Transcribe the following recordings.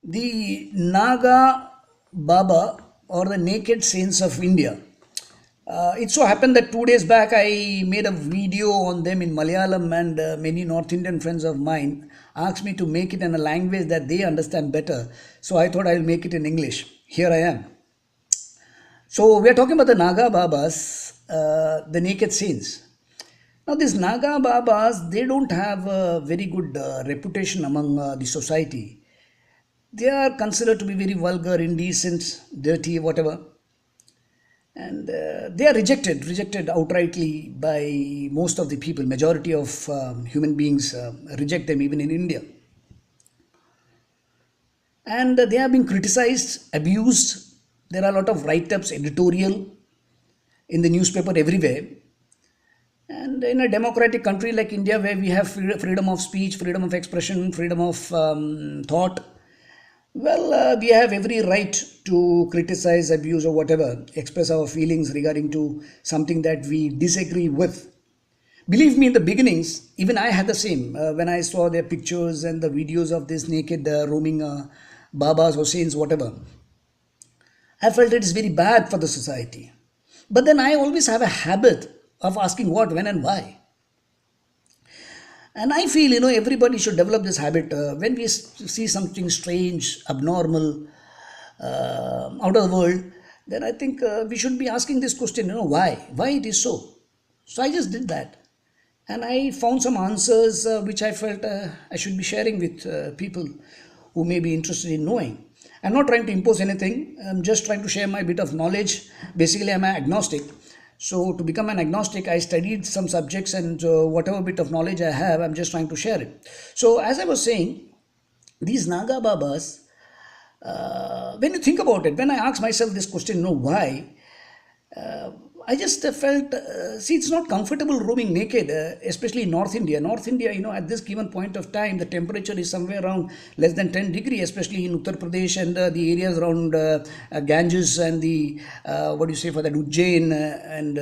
The Naga Baba or the naked saints of India. It so happened that 2 days back I made a video on them in Malayalam, and many North Indian friends of mine asked me to make it in a language that they understand better. So I thought I'll make it in English. Here I am. So we are talking about the Naga Babas, the naked saints. Now, these Naga Babas, they don't have a very good reputation among the society. They are considered to be very vulgar, indecent, dirty, whatever, and they are rejected outrightly by most of the people. Majority of human beings reject them, even in India, and they have been criticized, abused. There are a lot of write-ups, editorial in the newspaper everywhere. And in a democratic country like India, where we have freedom of speech, freedom of expression, freedom of thought, well, we have every right to criticize, abuse, or whatever, express our feelings regarding to something that we disagree with. Believe me, in the beginnings, even I had the same. When I saw their pictures and the videos of this naked roaming Babas or saints, whatever, I felt it is very bad for the society. But then I always have a habit of asking what, when, and why. And I feel, everybody should develop this habit. When we see something strange, abnormal, out of the world, then I think we should be asking this question, why? Why it is so? So I just did that. And I found some answers which I felt I should be sharing with people who may be interested in knowing. I'm not trying to impose anything. I'm just trying to share my bit of knowledge. Basically, I'm an agnostic. So to become an agnostic, I studied some subjects, and whatever bit of knowledge I have, I'm just trying to share it. So as I was saying, these Naga Babas, when you think about it, when I ask myself this question, why, I just felt, see, it's not comfortable roaming naked, especially in North India. North India, at this given point of time, the temperature is somewhere around less than 10 degree, especially in Uttar Pradesh and the areas around Ganges and the, what do you say for that, Ujjain and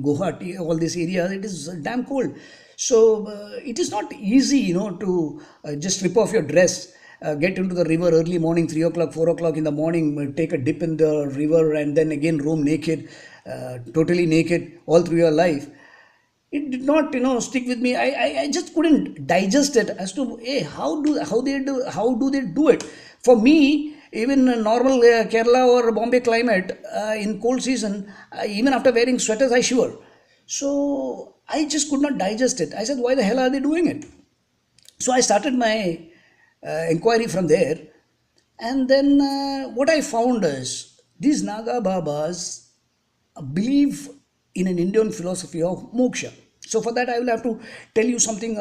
Guwahati, all these areas, it is damn cold. So it is not easy, to just rip off your dress, get into the river early morning, 3 o'clock, 4 o'clock in the morning, take a dip in the river, and then again roam naked, totally naked all through your life. It did not, stick with me. I just couldn't digest it as to, hey, how do they do it? For me, even a normal Kerala or Bombay climate, in cold season, even after wearing sweaters, I shiver. So I just could not digest it. I said, why the hell are they doing it? So I started my inquiry from there. And then what I found is these Naga Babas believe in an Indian philosophy of moksha. So for that, I will have to tell you something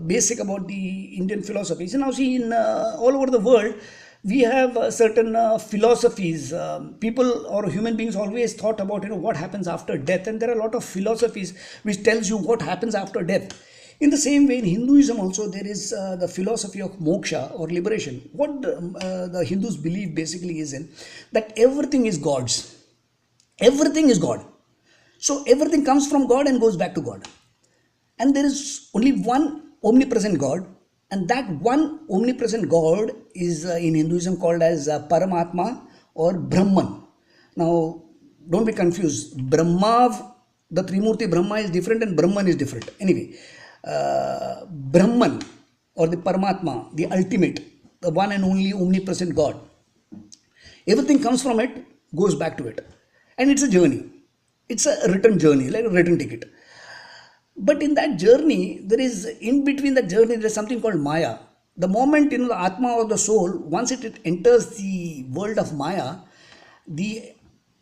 basic about the Indian philosophy. So now see, in all over the world, we have certain philosophies. People or human beings always thought about what happens after death, and there are a lot of philosophies which tells you what happens after death. In the same way, in Hinduism also, there is the philosophy of moksha or liberation. What the Hindus believe basically is in that everything is God's. Everything is God. So everything comes from God and goes back to God. And there is only one omnipresent God. And that one omnipresent God is in Hinduism called as Paramatma or Brahman. Now, don't be confused. Brahma, the Trimurti Brahma is different and Brahman is different. Anyway, Brahman or the Paramatma, the ultimate, the one and only omnipresent God. Everything comes from it, goes back to it. And it's a journey. It's a return journey, like a return ticket. But in that journey, there is, in between that journey, there is something called Maya. The moment, the Atma or the soul, once it enters the world of Maya, the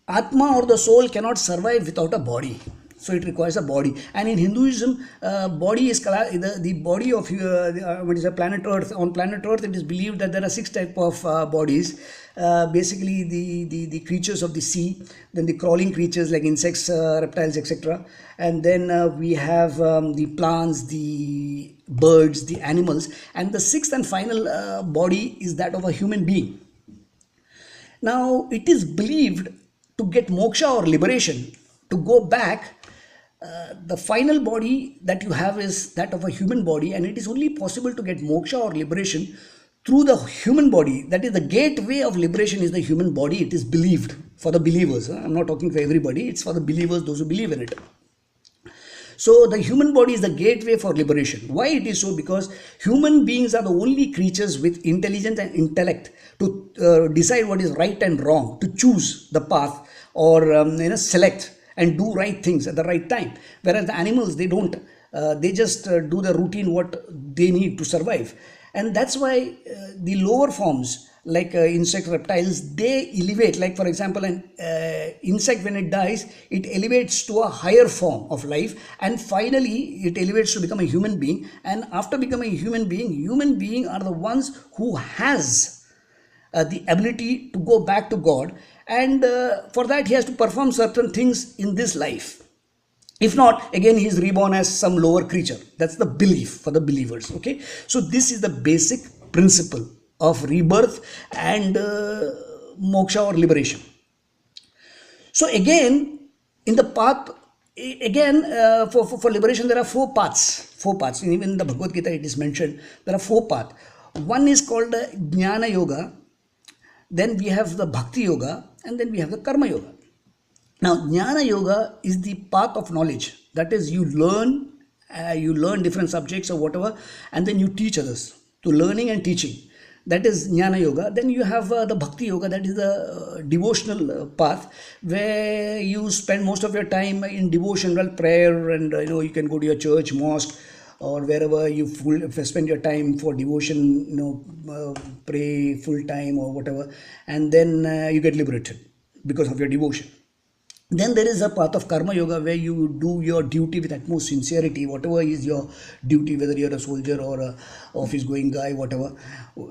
Atma or the soul cannot survive without a body. So it requires a body. And in Hinduism, body is the body of what is a planet Earth. On planet Earth, it is believed that there are 6 types of bodies. Basically, the creatures of the sea, then the crawling creatures like insects, reptiles, etc. And then we have the plants, the birds, the animals. And the sixth and final body is that of a human being. Now, it is believed to get moksha or liberation, to go back, the final body that you have is that of a human body, and it is only possible to get moksha or liberation through the human body. That is the gateway of liberation is the human body. It is believed for the believers. I'm not talking for everybody. It's for the believers, those who believe in it. So the human body is the gateway for liberation. Why it is so? Because human beings are the only creatures with intelligence and intellect to decide what is right and wrong, to choose the path, or select and do right things at the right time. Whereas the animals, they don't. They just do the routine what they need to survive. And that's why the lower forms like insect, reptiles, they elevate. Like for example, an insect, when it dies, it elevates to a higher form of life, and finally it elevates to become a human being. And after becoming a human being are the ones who has the ability to go back to God, and for that he has to perform certain things in this life. If not, again he is reborn as some lower creature. That's the belief for the believers. Okay, so this is the basic principle of rebirth and moksha or liberation. So again, in the path, again for liberation, there are four paths. Even in the Bhagavad Gita it is mentioned there are four paths. One is called Jnana Yoga, then we have the Bhakti Yoga, and then we have the Karma Yoga. Now, Jnana Yoga is the path of knowledge. That is, you learn different subjects or whatever, and then you teach others. To learning and teaching. That is Jnana Yoga. Then you have the Bhakti Yoga. That is the devotional path, where you spend most of your time in devotional prayer, and you can go to your church, mosque, or wherever you spend your time for devotion. Pray full time or whatever, and then you get liberated because of your devotion. Then there is a path of Karma Yoga, where you do your duty with utmost sincerity, whatever is your duty, whether you're a soldier or a office going guy, whatever.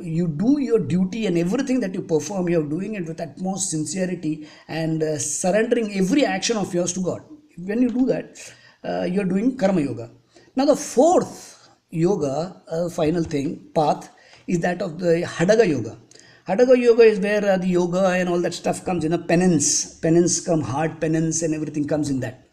You do your duty, and everything that you perform, you're doing it with utmost sincerity and surrendering every action of yours to God. When you do that, you're doing Karma Yoga. Now the fourth yoga, final path, is that of the Hadaga Yoga. Hadaga Yoga is where the yoga and all that stuff comes in a penance. Penance come, hard penance, and everything comes in that.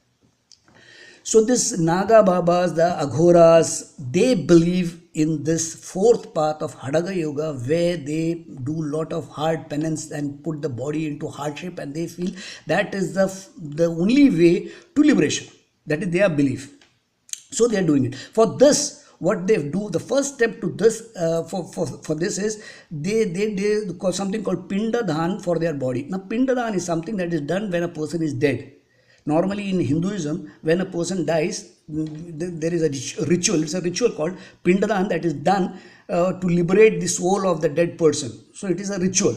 So this Naga Babas, the Aghoras, they believe in this fourth path of Hadaga Yoga, where they do lot of hard penance and put the body into hardship, and they feel that is the only way to liberation. That is their belief. So they are doing it. For this, what they do, the first step to this for this is they call something called Pindadan for their body. Now Pindadan is something that is done when a person is dead. Normally in Hinduism, when a person dies, there is a ritual. It's a ritual called Pindadan that is done to liberate the soul of the dead person. So it is a ritual,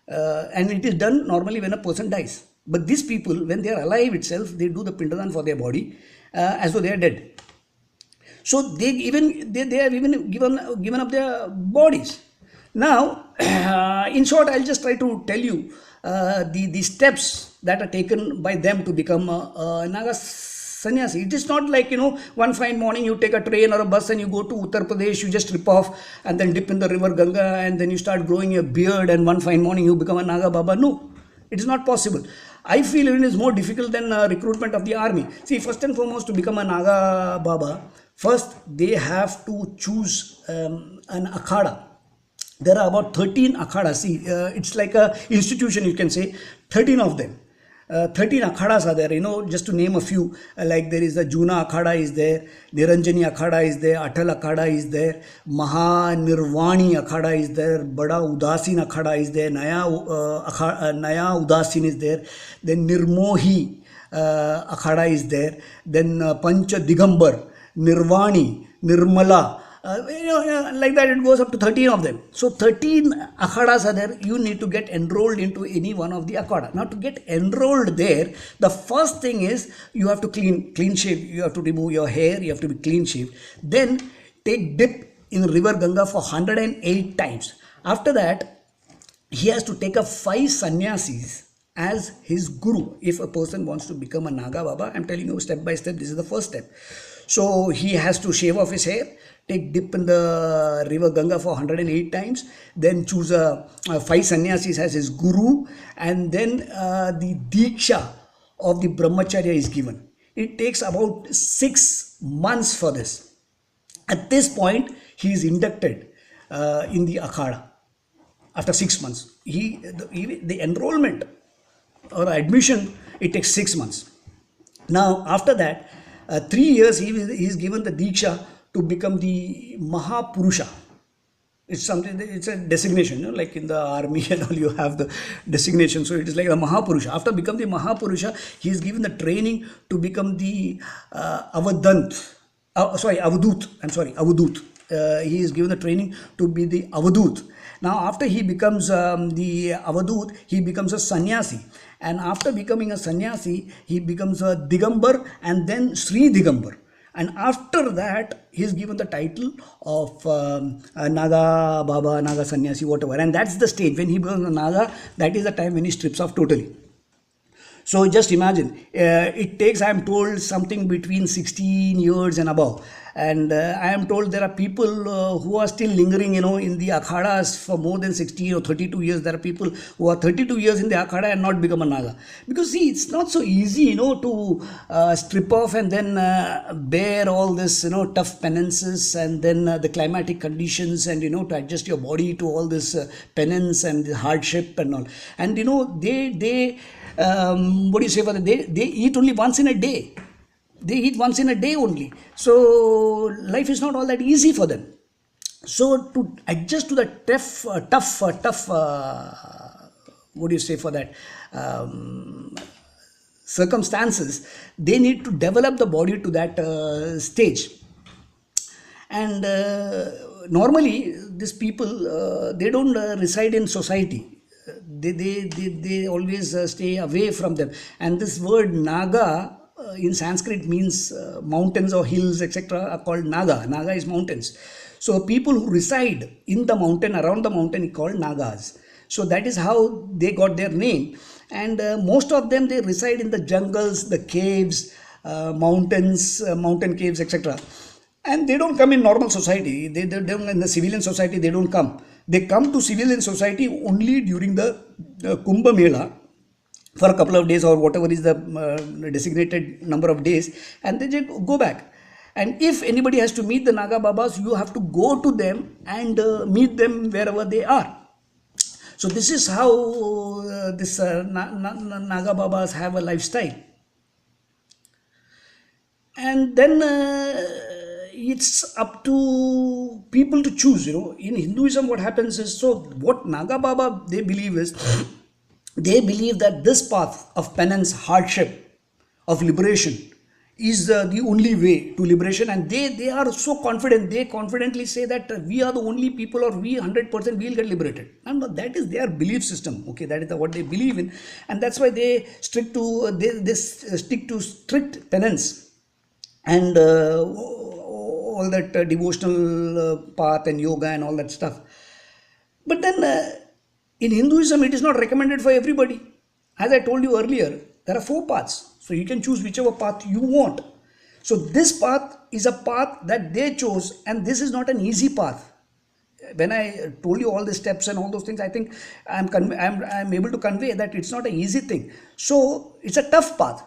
and it is done normally when a person dies. But these people, when they are alive itself, they do the Pindadan for their body as though they are dead. So they have even given up their bodies. Now, in short, I'll just try to tell you the steps that are taken by them to become a Naga sannyasi. It is not like, one fine morning you take a train or a bus and you go to Uttar Pradesh, you just rip off and then dip in the river Ganga, and then you start growing a beard, and one fine morning you become a Naga Baba. No, it is not possible. I feel it is more difficult than recruitment of the army. See, first and foremost, to become a Naga Baba, first they have to choose an akhada. There are about 13 akhadas. See, it's like a institution, you can say, 13 of them. 13 akhadas are there, just to name a few. Like there is the Juna akhada is there, Niranjani akhada is there, Atal akhada is there, Maha Nirvani akhada is there, Bada Udasin akhada is there, Naya Udasin is there, then Nirmohi akhada is there, then Pancha Digambar, Nirvani, Nirmala, like that it goes up to 13 of them. So 13 akhadas are there. You need to get enrolled into any one of the akhada. Now to get enrolled there, the first thing is you have to clean shave. You have to remove your hair. You have to be clean shaved. Then take dip in river Ganga for 108 times. After that, he has to take up 5 sannyasis as his guru. If a person wants to become a Naga Baba, I'm telling you step by step, this is the first step. So he has to shave off his hair, take dip in the river Ganga for 108 times, then choose 5 sannyasis as his guru, and then the Diksha of the Brahmacharya is given. It takes about 6 months for this. At this point, he is inducted in the akhada after 6 months. The enrollment or admission, it takes 6 months. Now, after that, 3 years he is given the Diksha to become the Mahapurusha. It's something, it's a designation, like in the army and all, you have the designation. So it is like a Mahapurusha. After becoming the Mahapurusha, he is given the training to become the Avadut. I'm sorry, Avadut. He is given the training to be the Avadut. Now, after he becomes the Avadut, he becomes a sannyasi. And after becoming a sannyasi, he becomes a Digambar and then Sri Digambar. And after that, he is given the title of Naga Baba, Naga Sannyasi, whatever. And that's the stage. When he becomes a Naga, that is the time when he strips off totally. So just imagine, it takes, I am told, something between 16 years and above. And I am told there are people who are still lingering, in the akhadas for more than 16 or 32 years. There are people who are 32 years in the akhada and not become a Naga. Because see, it's not so easy, to strip off and then bear all this, tough penances and then the climatic conditions and, to adjust your body to all this penance and the hardship and all. And, they what do you say for that? They eat only once in a day. They eat once in a day only. So life is not all that easy for them. So to adjust to the tough, what do you say for that? Circumstances, they need to develop the body to that stage. And normally, these people, they don't reside in society. They always stay away from them. And this word Naga in Sanskrit means mountains or hills, etc. are called Naga. Naga is mountains. So people who reside in the mountain, around the mountain, is called Nagas. So that is how they got their name. And most of them, they reside in the jungles, the caves, mountains, mountain caves, etc. And they don't come in normal society. They don't, in the civilian society, they don't come. They come to civilian society only during the Kumbh Mela for a couple of days or whatever is the designated number of days, and they just go back. And if anybody has to meet the Naga Babas, you have to go to them and meet them wherever they are. So this is how this Naga Babas have a lifestyle. And then it's up to people to choose. In Hinduism, what happens is, so what Naga Baba they believe is, they believe that this path of penance, hardship, of liberation is the only way to liberation. And they are so confident, they confidently say that we are the only people, or we 100% will get liberated. And that is their belief system. Okay, that is what they believe in. And that's why they stick to strict penance and all that devotional path and yoga and all that stuff. But then in Hinduism, it is not recommended for everybody. As I told you earlier, there are 4 paths. So you can choose whichever path you want. So this path is a path that they chose, and this is not an easy path. When I told you all the steps and all those things, I think I'm able to convey that it's not an easy thing. So it's a tough path.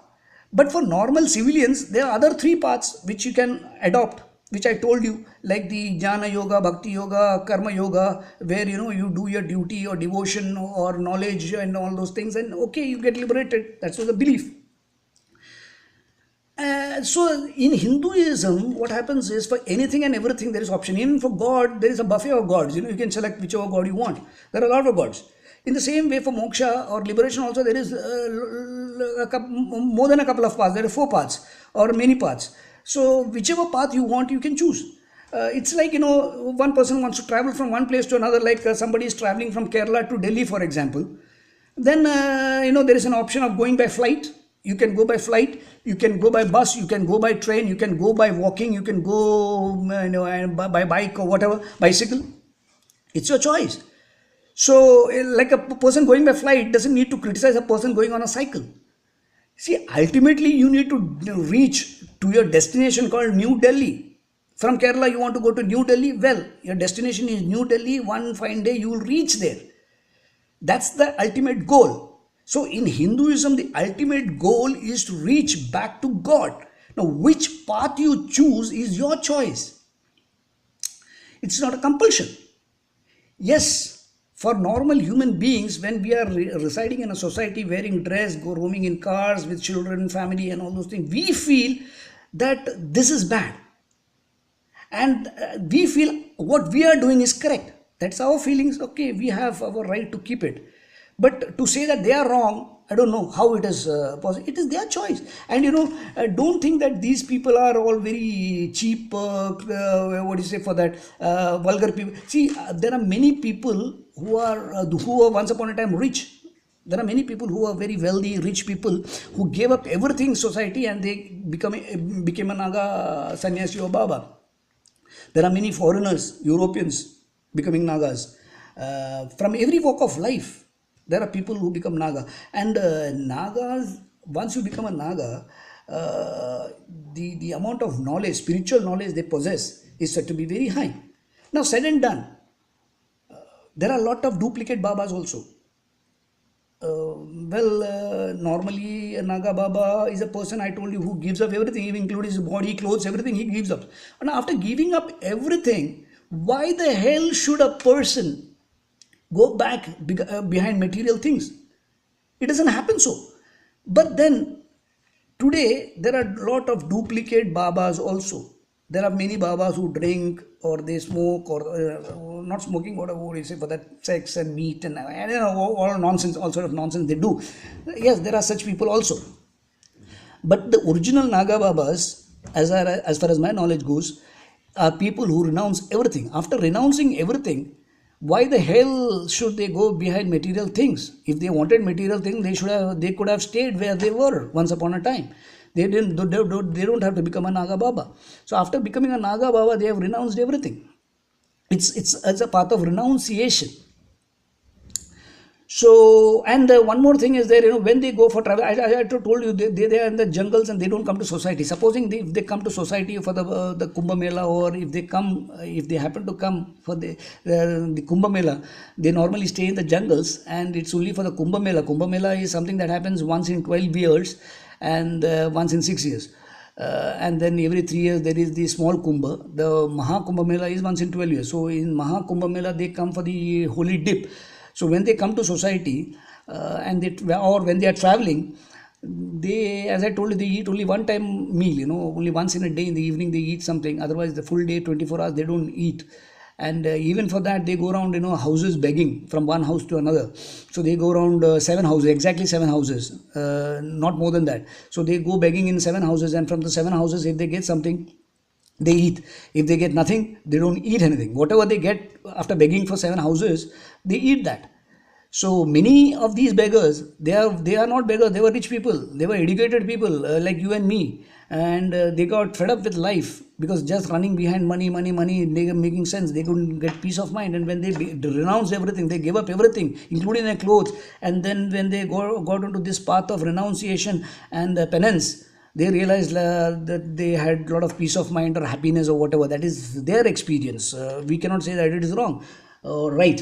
But for normal civilians, there are other 3 paths which you can adopt, which I told you, like the Jnana Yoga, Bhakti Yoga, Karma Yoga, where you do your duty or devotion or knowledge and all those things, and okay, you get liberated. That's what the belief. So in Hinduism, what happens is, for anything and everything there is option. Even for God, there is a buffet of gods. You can select whichever god you want. There are a lot of gods. In the same way, for moksha or liberation also, there is more than a couple of paths. There are 4 paths or many paths. So whichever path you want, you can choose. It's like, one person wants to travel from one place to another, like somebody is traveling from Kerala to Delhi, for example. Then, there is an option of going by flight. You can go by flight, you can go by bus, you can go by train, you can go by walking, you can go by bike or whatever, bicycle. It's your choice. So, like a person going by flight doesn't need to criticize a person going on a cycle. See, ultimately you need to reach to your destination called New Delhi. From Kerala you want to go to New Delhi, well, your destination is New Delhi, one fine day you will reach there. That's the ultimate goal. So in Hinduism, the ultimate goal is to reach back to God. Now, which path you choose is your choice. It's not a compulsion. Yes, for normal human beings, when we are residing in a society, wearing dress, go roaming in cars with children, family, and all those things, we feel that this is bad, and we feel what we are doing is correct. That's our feelings. Okay, we have our right to keep it, but to say that they are wrong, I don't know how it is possible. It is their choice. And don't think that these people are all very cheap, what do you say for that, vulgar people. See, there are many people who are once upon a time rich. There are many people who are very wealthy, rich people who gave up everything society, and they became a Naga sannyasi or Baba. There are many foreigners, Europeans, becoming Nagas. From every walk of life, there are people who become Naga. And Nagas, once you become a Naga, the amount of knowledge, spiritual knowledge they possess is said to be very high. Now, said and done, there are a lot of duplicate Babas also. Normally a Naga Baba is a person, I told you, who gives up everything, even including his body, clothes, everything he gives up. And after giving up everything, why the hell should a person go back behind material things? It doesn't happen so. But then today there are a lot of duplicate Babas also. There are many Babas who drink or they smoke, or not smoking, whatever you say for that, sex and meat and all nonsense, all sort of nonsense they do. Yes, there are such people also. But the original Naga Babas, as far as my knowledge goes, are people who renounce everything. After renouncing everything, why the hell should they go behind material things? If they wanted material things, they could have stayed where they were once upon a time. They don't have to become a Naga Baba. So after becoming a Naga Baba, they have renounced everything. It's a path of renunciation. So, and one more thing is there, when they go for travel, I told you, they are in the jungles and they don't come to society. Supposing if they come to society for the Kumbh Mela, or if they happen to come for the Kumbh Mela, they normally stay in the jungles, and it's only for the Kumbh Mela. Kumbh Mela is something that happens once in 12 years and once in 6 years. And then every 3 years there is the small Kumbh. The Maha Kumbh Mela is once in 12 years. So in Maha Kumbh Mela, they come for the holy dip. So when they come to society, or when they are traveling, they, as I told you, they eat only one time meal, only once in a day in the evening they eat something. Otherwise, the full day, 24 hours, they don't eat. And even for that, they go around, houses begging from one house to another. So they go around 7 houses, exactly 7 houses, not more than that. So they go begging in 7 houses, and from the 7 houses, if they get something, they eat. If they get nothing, they don't eat anything. Whatever they get after begging for 7 houses, they eat that. So many of these beggars, they are not beggars, they were rich people, they were educated people, like you and me, and they got fed up with life, because just running behind money, they making sense, they couldn't get peace of mind. And when they renounced everything, they gave up everything, including their clothes, and then when they got into this path of renunciation and penance, they realized that they had a lot of peace of mind or happiness or whatever. That is their experience. We cannot say that it is wrong or right.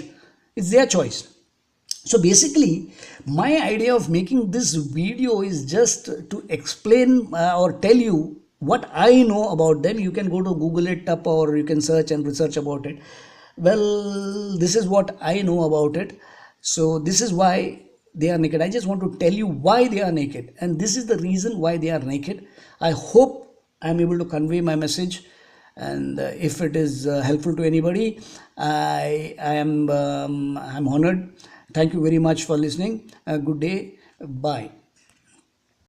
It's their choice. So basically, my idea of making this video is just to explain or tell you what I know about them. You can go to Google it up, or you can search and research about it. Well, this is what I know about it. So this is why they are naked. I just want to tell you why they are naked, and this is the reason why they are naked. I hope I am able to convey my message, and if it is helpful to anybody, I'm honored. Thank you very much for listening. Good day. Bye.